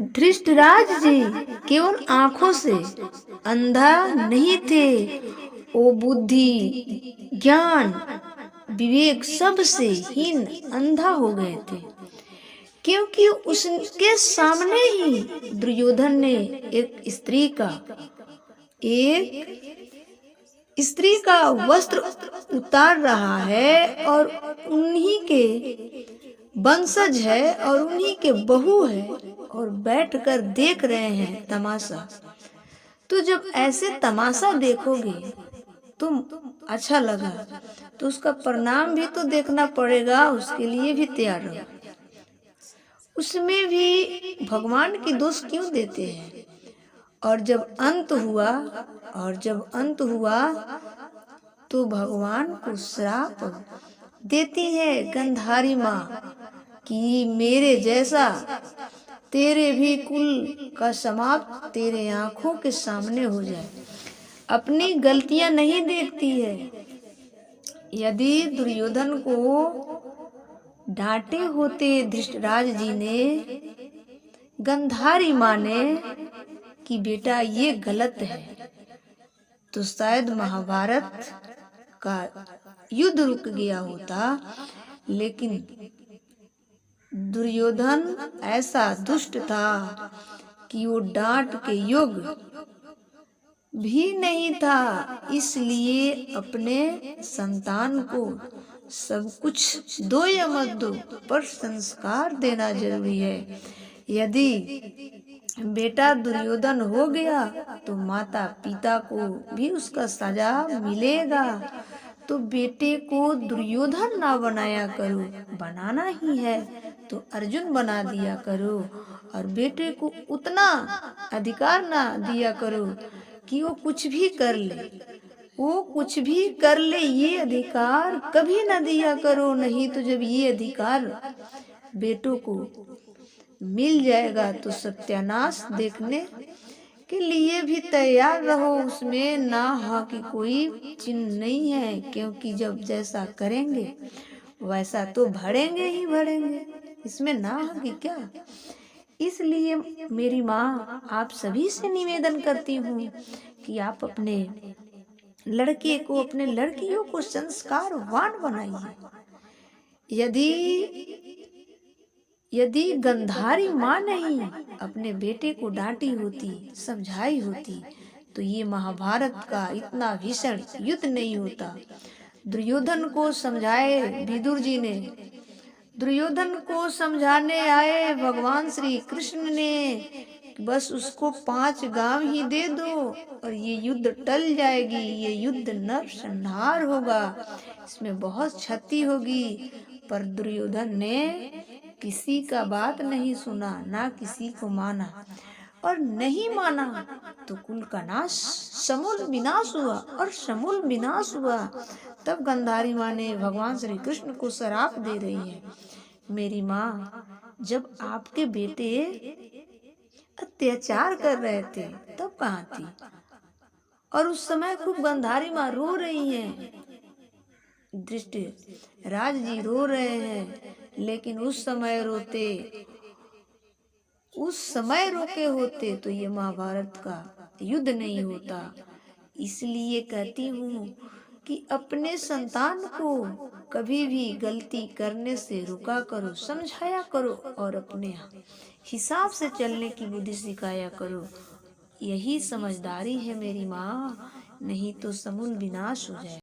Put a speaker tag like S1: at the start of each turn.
S1: धृतराज जी केवल आंखों से अंधा नहीं थे, वो बुद्धि, ज्ञान, विवेक सब से हीन अंधा हो गए थे, क्योंकि उसके सामने ही दुर्योधन ने एक स्त्री का वस्त्र उतार रहा है और उन्हीं के वंशज है और उन्हीं के बहू है और बैठकर देख रहे हैं तमाशा। तो जब ऐसे तमाशा देखोगे तुम अच्छा लगा तो उसका परिणाम भी तो देखना पड़ेगा, उसके लिए भी तैयार रहो। उसमें भी भगवान की दोष क्यों देते हैं? और जब अंत हुआ तो भगवान को श्राप देती है गंधारी माँ कि मेरे जैसा तेरे भी कुल का समाप्त तेरे आंखों के सामने हो जाए। अपनी गलतियां नहीं देखती है। यदि दुर्योधन को डांटे होते धृतराज जी ने, गंधारी माँ ने, कि बेटा ये गलत है, तो शायद महाभारत का युद्ध रुक गया होता। लेकिन दुर्योधन ऐसा दुष्ट था कि वो डांट के योग्य भी नहीं था, इसलिए अपने संतान को सब कुछ दो या मत दो पर संस्कार देना जरूरी है। यदि बेटा दुर्योधन हो गया तो माता पिता को भी उसका सजा मिलेगा। तो बेटे को दुर्योधन ना बनाया करो, बनाना ही है तो अर्जुन बना दिया करो। और बेटे को उतना अधिकार ना दिया करो कि वो कुछ भी कर ले, ये अधिकार कभी ना दिया करो। नहीं तो जब ये अधिकार बेटों को मिल जाएगा तो सत्यानाश देखने के लिए भी तैयार रहो। उसमें ना हाँ की कोई चिन्ह नहीं है, क्योंकि जब जैसा करेंगे वैसा तो भरेंगे ही भरेंगे, इसमें ना हाँ की क्या। इसलिए मेरी माँ आप सभी से निवेदन करती हूँ कि आप अपने लड़के को, अपने लड़कियों को संस्कारवान बनाइए। यदि गंधारी माँ नहीं अपने बेटे को डांटी होती, समझाई होती, तो ये महाभारत का इतना भीषण युद्ध नहीं होता। दुर्योधन को समझाए विदुर जी ने, दुर्योधन को समझाने आए भगवान श्री कृष्ण ने, बस उसको 5 गांव ही दे दो और ये युद्ध टल जाएगी, ये युद्ध नरसंहार होगा, इसमें बहुत क्षति होगी। पर दुर्योधन ने किसी का बात नहीं सुना, ना किसी को माना, और नहीं माना तो कुल का नाश, समूल विनाश हुआ। और समूल विनाश हुआ तब गंधारी माँ ने भगवान श्री कृष्ण को श्राप दे रही है, मेरी माँ जब आपके बेटे अत्याचार कर रहे थे तब कहाँ थी? और उस समय खूब गंधारी माँ रो रही हैं, धृतराज जी रो रहे हैं, लेकिन उस समय रोके होते तो ये महाभारत का युद्ध नहीं होता। इसलिए कहती हूँ कि अपने संतान को कभी भी गलती करने से रुका करो, समझाया करो और अपने हिसाब से चलने की बुद्धि सिखाया करो। यही समझदारी है मेरी माँ, नहीं तो समूल विनाश हो जाए।